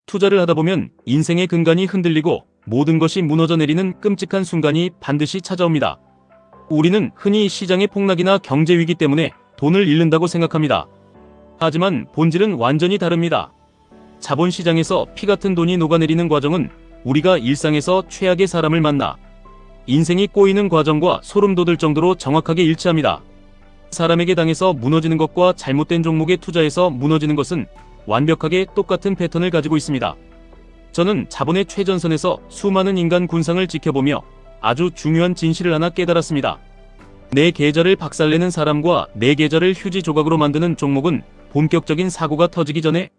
투자를 하다 보면 인생의 근간이 흔들리고 모든 것이 무너져 내리는 끔찍한 순간이 반드시 찾아옵니다. 우리는 흔히 시장의 폭락이나 경제 위기 때문에 돈을 잃는다고 생각합니다. 하지만 본질은 완전히 다릅니다. 자본시장에서 피 같은 돈이 녹아내리는 과정은 우리가 일상에서 최악의 사람을 만나 인생이 꼬이는 과정과 소름 돋을 정도로 정확하게 일치합니다. 사람에게 당해서 무너지는 것과 잘못된 종목에 투자해서 무너지는 것은 완벽하게 똑같은 패턴을 가지고 있습니다. 저는 자본의 최전선에서 수많은 인간 군상을 지켜보며 아주 중요한 진실을 하나 깨달았습니다. 내 계좌를 박살내는 사람과 내 계좌를 휴지 조각으로 만드는 종목은 본격적인 사고가 터지기 전에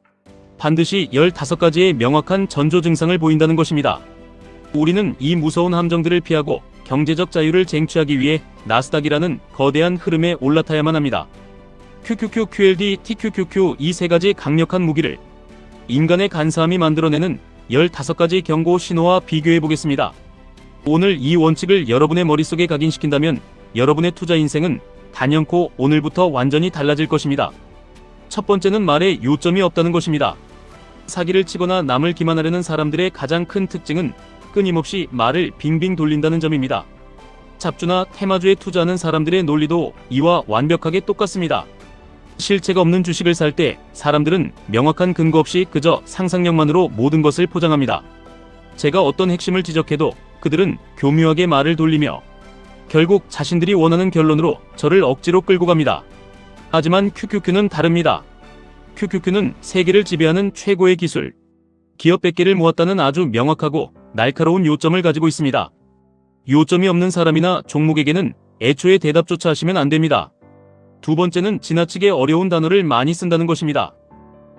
반드시 15가지의 명확한 전조 증상을 보인다는 것입니다. 우리는 이 무서운 함정들을 피하고 경제적 자유를 쟁취하기 위해 나스닥이라는 거대한 흐름에 올라타야만 합니다. QQQ, QLD, TQQQ 이 세 가지 강력한 무기를 인간의 간사함이 만들어내는 15가지 경고 신호와 비교해 보겠습니다. 오늘 이 원칙을 여러분의 머릿속에 각인시킨다면 여러분의 투자 인생은 단연코 오늘부터 완전히 달라질 것입니다. 첫 번째는 말에 요점이 없다는 것입니다. 사기를 치거나 남을 기만하려는 사람들의 가장 큰 특징은 끊임없이 말을 빙빙 돌린다는 점입니다. 잡주나 테마주에 투자하는 사람들의 논리도 이와 완벽하게 똑같습니다. 실체가 없는 주식을 살 때 사람들은 명확한 근거 없이 그저 상상력만으로 모든 것을 포장합니다. 제가 어떤 핵심을 지적해도 그들은 교묘하게 말을 돌리며 결국 자신들이 원하는 결론으로 저를 억지로 끌고 갑니다. 하지만 QQQ는 다릅니다. QQQ는 세계를 지배하는 최고의 기술, 기업 100개를 모았다는 아주 명확하고 날카로운 요점을 가지고 있습니다. 요점이 없는 사람이나 종목에게는 애초에 대답조차 하시면 안 됩니다. 두 번째는 지나치게 어려운 단어를 많이 쓴다는 것입니다.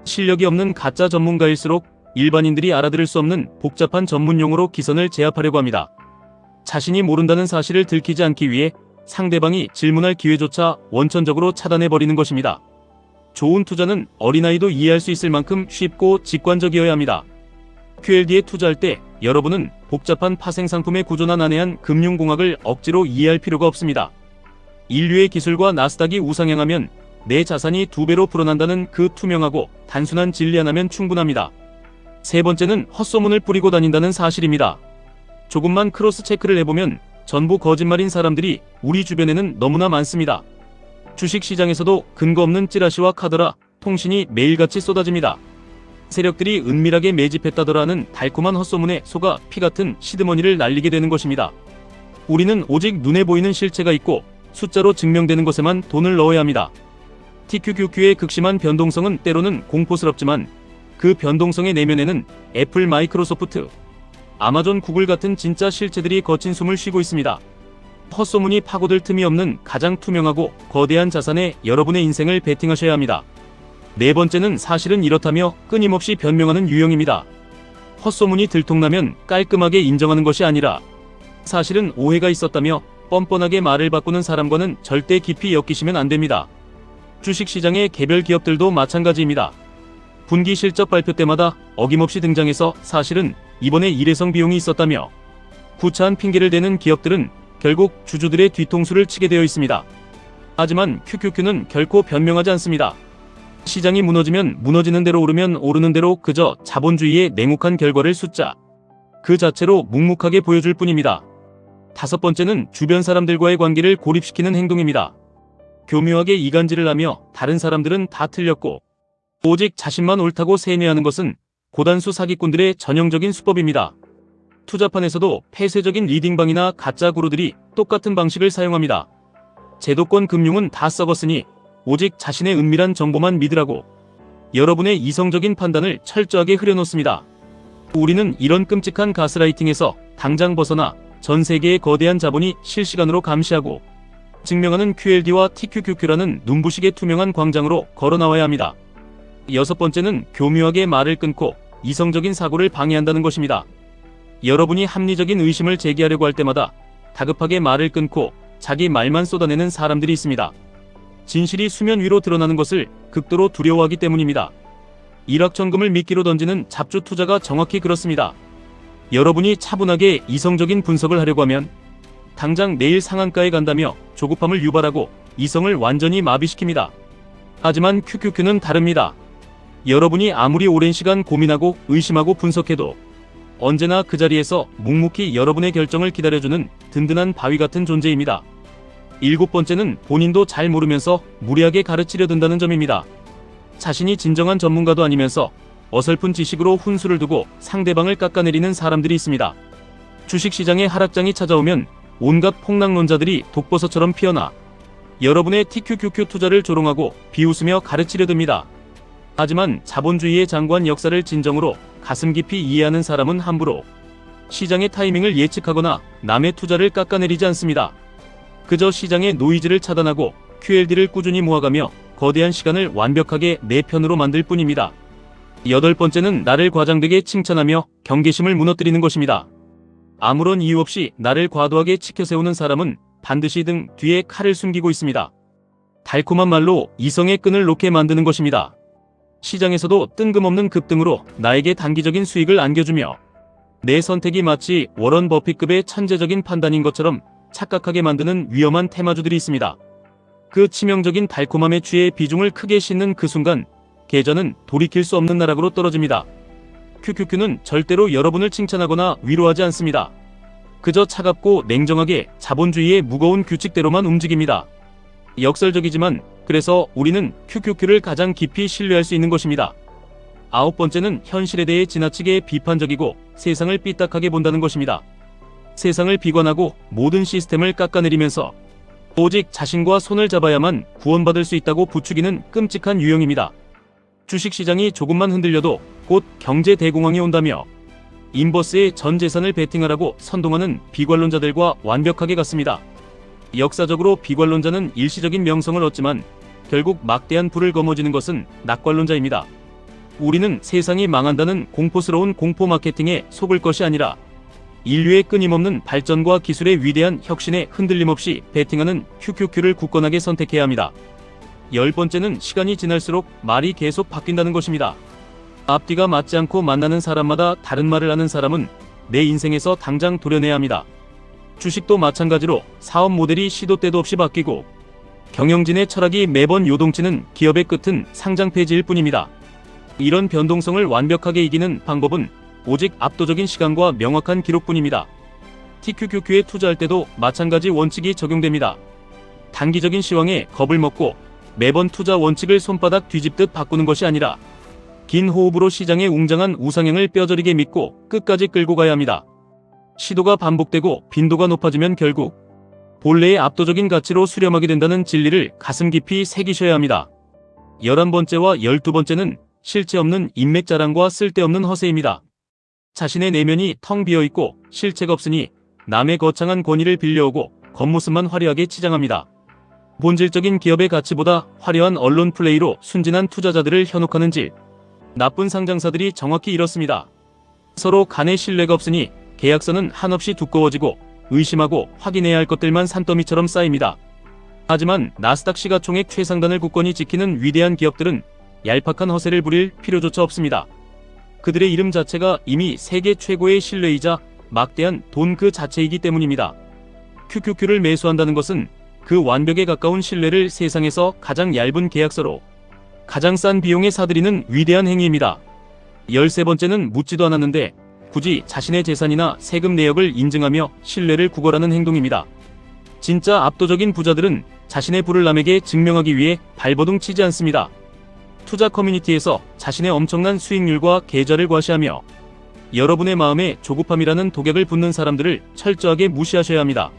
실력이 없는 가짜 전문가일수록 일반인들이 알아들을 수 없는 복잡한 전문용어로 기선을 제압하려고 합니다. 자신이 모른다는 사실을 들키지 않기 위해 상대방이 질문할 기회조차 원천적으로 차단해버리는 것입니다. 좋은 투자는 어린아이도 이해할 수 있을 만큼 쉽고 직관적이어야 합니다. QLD에 투자할 때 여러분은 복잡한 파생상품의 구조나 난해한 금융공학을 억지로 이해할 필요가 없습니다. 인류의 기술과 나스닥이 우상향하면 내 자산이 2배로 불어난다는 그 투명하고 단순한 진리 하나면 충분합니다. 세 번째는 헛소문을 뿌리고 다닌다는 사실입니다. 조금만 크로스 체크를 해보면 전부 거짓말인 사람들이 우리 주변에는 너무나 많습니다. 주식시장에서도 근거 없는 찌라시와 카더라, 통신이 매일같이 쏟아집니다. 세력들이 은밀하게 매집했다더라는 달콤한 헛소문에 속아 피같은 시드머니를 날리게 되는 것입니다. 우리는 오직 눈에 보이는 실체가 있고 숫자로 증명되는 것에만 돈을 넣어야 합니다. TQQQ의 극심한 변동성은 때로는 공포스럽지만 그 변동성의 내면에는 애플, 마이크로소프트, 아마존, 구글 같은 진짜 실체들이 거친 숨을 쉬고 있습니다. 헛소문이 파고들 틈이 없는 가장 투명하고 거대한 자산에 여러분의 인생을 베팅하셔야 합니다. 네 번째는 사실은 이렇다며 끊임없이 변명하는 유형입니다. 헛소문이 들통나면 깔끔하게 인정하는 것이 아니라 사실은 오해가 있었다며 뻔뻔하게 말을 바꾸는 사람과는 절대 깊이 엮이시면 안 됩니다. 주식시장의 개별 기업들도 마찬가지입니다. 분기 실적 발표 때마다 어김없이 등장해서 사실은 이번에 일회성 비용이 있었다며 구차한 핑계를 대는 기업들은 결국 주주들의 뒤통수를 치게 되어 있습니다. 하지만 QQQ는 결코 변명하지 않습니다. 시장이 무너지면 무너지는 대로 오르면 오르는 대로 그저 자본주의의 냉혹한 결과를 숫자 그 자체로 묵묵하게 보여줄 뿐입니다. 다섯 번째는 주변 사람들과의 관계를 고립시키는 행동입니다. 교묘하게 이간질을 하며 다른 사람들은 다 틀렸고 오직 자신만 옳다고 세뇌하는 것은 고단수 사기꾼들의 전형적인 수법입니다. 투자판에서도 폐쇄적인 리딩방이나 가짜 구루들이 똑같은 방식을 사용합니다. 제도권 금융은 다 썩었으니 오직 자신의 은밀한 정보만 믿으라고 여러분의 이성적인 판단을 철저하게 흐려놓습니다. 우리는 이런 끔찍한 가스라이팅에서 당장 벗어나 전 세계의 거대한 자본이 실시간으로 감시하고 증명하는 QLD와 TQQQ라는 눈부시게 투명한 광장으로 걸어 나와야 합니다. 여섯 번째는 교묘하게 말을 끊고 이성적인 사고를 방해한다는 것입니다. 여러분이 합리적인 의심을 제기하려고 할 때마다 다급하게 말을 끊고 자기 말만 쏟아내는 사람들이 있습니다. 진실이 수면 위로 드러나는 것을 극도로 두려워하기 때문입니다. 일확천금을 미끼로 던지는 잡주 투자가 정확히 그렇습니다. 여러분이 차분하게 이성적인 분석을 하려고 하면 당장 내일 상한가에 간다며 조급함을 유발하고 이성을 완전히 마비시킵니다. 하지만 QQQ는 다릅니다. 여러분이 아무리 오랜 시간 고민하고 의심하고 분석해도 언제나 그 자리에서 묵묵히 여러분의 결정을 기다려주는 든든한 바위 같은 존재입니다. 7번째는 본인도 잘 모르면서 무리하게 가르치려 든다는 점입니다. 자신이 진정한 전문가도 아니면서 어설픈 지식으로 훈수를 두고 상대방을 깎아내리는 사람들이 있습니다. 주식시장의 하락장이 찾아오면 온갖 폭락론자들이 독버섯처럼 피어나 여러분의 TQQQ 투자를 조롱하고 비웃으며 가르치려 듭니다. 하지만 자본주의의 장관 역사를 진정으로 가슴 깊이 이해하는 사람은 함부로 시장의 타이밍을 예측하거나 남의 투자를 깎아내리지 않습니다. 그저 시장의 노이즈를 차단하고 QLD를 꾸준히 모아가며 거대한 시간을 완벽하게 내 편으로 만들 뿐입니다. 8번째는 나를 과장되게 칭찬하며 경계심을 무너뜨리는 것입니다. 아무런 이유 없이 나를 과도하게 치켜세우는 사람은 반드시 등 뒤에 칼을 숨기고 있습니다. 달콤한 말로 이성의 끈을 놓게 만드는 것입니다. 시장에서도 뜬금없는 급등으로 나에게 단기적인 수익을 안겨주며 내 선택이 마치 워런 버핏급의 천재적인 판단인 것처럼 착각하게 만드는 위험한 테마주들이 있습니다. 그 치명적인 달콤함에 취해 비중을 크게 싣는 그 순간 계좌는 돌이킬 수 없는 나락으로 떨어집니다. QQQ는 절대로 여러분을 칭찬하거나 위로하지 않습니다. 그저 차갑고 냉정하게 자본주의의 무거운 규칙대로만 움직입니다. 역설적이지만 그래서 우리는 QQQ를 가장 깊이 신뢰할 수 있는 것입니다. 9번째는 현실에 대해 지나치게 비판적이고 세상을 삐딱하게 본다는 것입니다. 세상을 비관하고 모든 시스템을 깎아내리면서 오직 자신과 손을 잡아야만 구원받을 수 있다고 부추기는 끔찍한 유형입니다. 주식시장이 조금만 흔들려도 곧 경제 대공황이 온다며 인버스에 전 재산을 베팅하라고 선동하는 비관론자들과 완벽하게 같습니다. 역사적으로 비관론자는 일시적인 명성을 얻지만 결국 막대한 불을 거머쥐는 것은 낙관론자입니다. 우리는 세상이 망한다는 공포스러운 공포 마케팅에 속을 것이 아니라 인류의 끊임없는 발전과 기술의 위대한 혁신에 흔들림 없이 베팅하는 QQQ를 굳건하게 선택해야 합니다. 10번째는 시간이 지날수록 말이 계속 바뀐다는 것입니다. 앞뒤가 맞지 않고 만나는 사람마다 다른 말을 하는 사람은 내 인생에서 당장 도려내야 합니다. 주식도 마찬가지로 사업 모델이 시도 때도 없이 바뀌고 경영진의 철학이 매번 요동치는 기업의 끝은 상장 폐지일 뿐입니다. 이런 변동성을 완벽하게 이기는 방법은 오직 압도적인 시간과 명확한 기록뿐입니다. TQQQ에 투자할 때도 마찬가지 원칙이 적용됩니다. 단기적인 시황에 겁을 먹고 매번 투자 원칙을 손바닥 뒤집듯 바꾸는 것이 아니라 긴 호흡으로 시장의 웅장한 우상향을 뼈저리게 믿고 끝까지 끌고 가야 합니다. 시도가 반복되고 빈도가 높아지면 결국 본래의 압도적인 가치로 수렴하게 된다는 진리를 가슴 깊이 새기셔야 합니다. 11번째와 12번째는 실체 없는 인맥 자랑과 쓸데없는 허세입니다. 자신의 내면이 텅 비어있고 실체가 없으니 남의 거창한 권위를 빌려오고 겉모습만 화려하게 치장합니다. 본질적인 기업의 가치보다 화려한 언론 플레이로 순진한 투자자들을 현혹하는 질. 나쁜 상장사들이 정확히 이렇습니다. 서로 간의 신뢰가 없으니 계약서는 한없이 두꺼워지고 의심하고 확인해야 할 것들만 산더미처럼 쌓입니다. 하지만 나스닥 시가총액 최상단을 굳건히 지키는 위대한 기업들은 얄팍한 허세를 부릴 필요조차 없습니다. 그들의 이름 자체가 이미 세계 최고의 신뢰이자 막대한 돈 그 자체이기 때문입니다. QQQ를 매수한다는 것은 그 완벽에 가까운 신뢰를 세상에서 가장 얇은 계약서로 가장 싼 비용에 사들이는 위대한 행위입니다. 13번째는 묻지도 않았는데 굳이 자신의 재산이나 세금 내역을 인증하며 신뢰를 구걸하는 행동입니다. 진짜 압도적인 부자들은 자신의 부를 남에게 증명하기 위해 발버둥 치지 않습니다. 투자 커뮤니티에서 자신의 엄청난 수익률과 계좌를 과시하며 여러분의 마음에 조급함이라는 독약을 붓는 사람들을 철저하게 무시하셔야 합니다.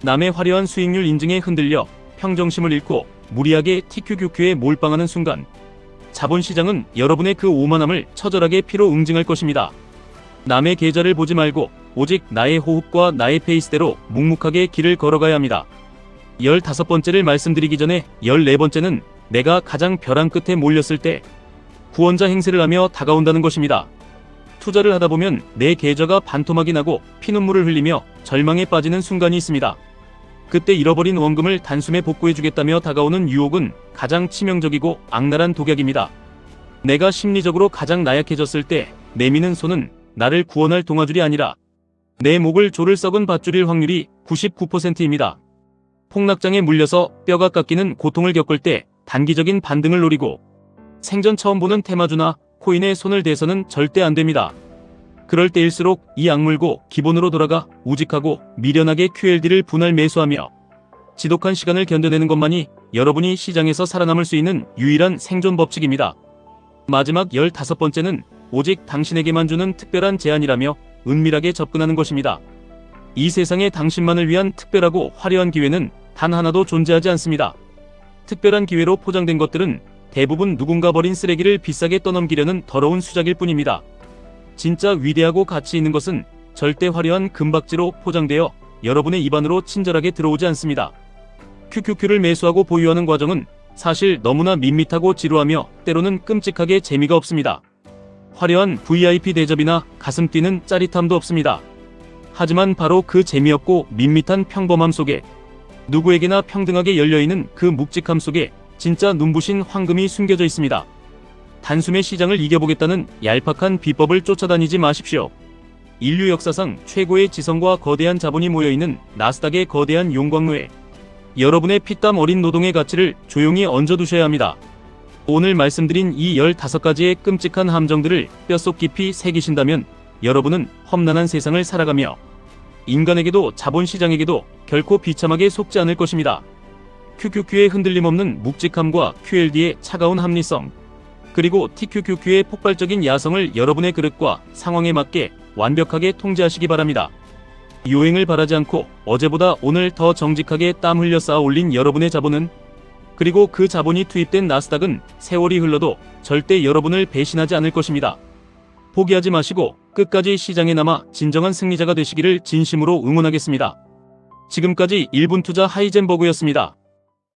남의 화려한 수익률 인증에 흔들려 평정심을 잃고 무리하게 TQQQ에 몰빵하는 순간 자본시장은 여러분의 그 오만함을 처절하게 피로 응징할 것입니다. 남의 계좌를 보지 말고 오직 나의 호흡과 나의 페이스대로 묵묵하게 길을 걸어가야 합니다. 15번째를 말씀드리기 전에 14번째는 내가 가장 벼랑 끝에 몰렸을 때 구원자 행세를 하며 다가온다는 것입니다. 투자를 하다 보면 내 계좌가 반토막이 나고 피눈물을 흘리며 절망에 빠지는 순간이 있습니다. 그때 잃어버린 원금을 단숨에 복구해주겠다며 다가오는 유혹은 가장 치명적이고 악랄한 독약입니다. 내가 심리적으로 가장 나약해졌을 때 내미는 손은 나를 구원할 동아줄이 아니라 내 목을 조를 썩은 밧줄일 확률이 99%입니다. 폭락장에 물려서 뼈가 깎이는 고통을 겪을 때 단기적인 반등을 노리고 생전 처음 보는 테마주나 코인에 손을 대서는 절대 안 됩니다. 그럴 때일수록 이 악물고 기본으로 돌아가 우직하고 미련하게 QLD를 분할 매수하며 지독한 시간을 견뎌내는 것만이 여러분이 시장에서 살아남을 수 있는 유일한 생존 법칙입니다. 마지막 15번째는 오직 당신에게만 주는 특별한 제안이라며 은밀하게 접근하는 것입니다. 이 세상에 당신만을 위한 특별하고 화려한 기회는 단 하나도 존재하지 않습니다. 특별한 기회로 포장된 것들은 대부분 누군가 버린 쓰레기를 비싸게 떠넘기려는 더러운 수작일 뿐입니다. 진짜 위대하고 가치 있는 것은 절대 화려한 금박지로 포장되어 여러분의 입안으로 친절하게 들어오지 않습니다. QQQ를 매수하고 보유하는 과정은 사실 너무나 밋밋하고 지루하며 때로는 끔찍하게 재미가 없습니다. 화려한 VIP 대접이나 가슴 뛰는 짜릿함도 없습니다. 하지만 바로 그 재미없고 밋밋한 평범함 속에 누구에게나 평등하게 열려있는 그 묵직함 속에 진짜 눈부신 황금이 숨겨져 있습니다. 단숨에 시장을 이겨보겠다는 얄팍한 비법을 쫓아다니지 마십시오. 인류 역사상 최고의 지성과 거대한 자본이 모여있는 나스닥의 거대한 용광로에 여러분의 피땀 어린 노동의 가치를 조용히 얹어두셔야 합니다. 오늘 말씀드린 이 15가지의 끔찍한 함정들을 뼛속 깊이 새기신다면 여러분은 험난한 세상을 살아가며 인간에게도 자본시장에게도 결코 비참하게 속지 않을 것입니다. QQQ의 흔들림 없는 묵직함과 QLD의 차가운 합리성, 그리고 TQQQ의 폭발적인 야성을 여러분의 그릇과 상황에 맞게 완벽하게 통제하시기 바랍니다. 요행을 바라지 않고 어제보다 오늘 더 정직하게 땀 흘려 쌓아 올린 여러분의 자본은, 그리고 그 자본이 투입된 나스닥은 세월이 흘러도 절대 여러분을 배신하지 않을 것입니다. 포기하지 마시고 끝까지 시장에 남아 진정한 승리자가 되시기를 진심으로 응원하겠습니다. 지금까지 1분 투자 하이젠버그였습니다.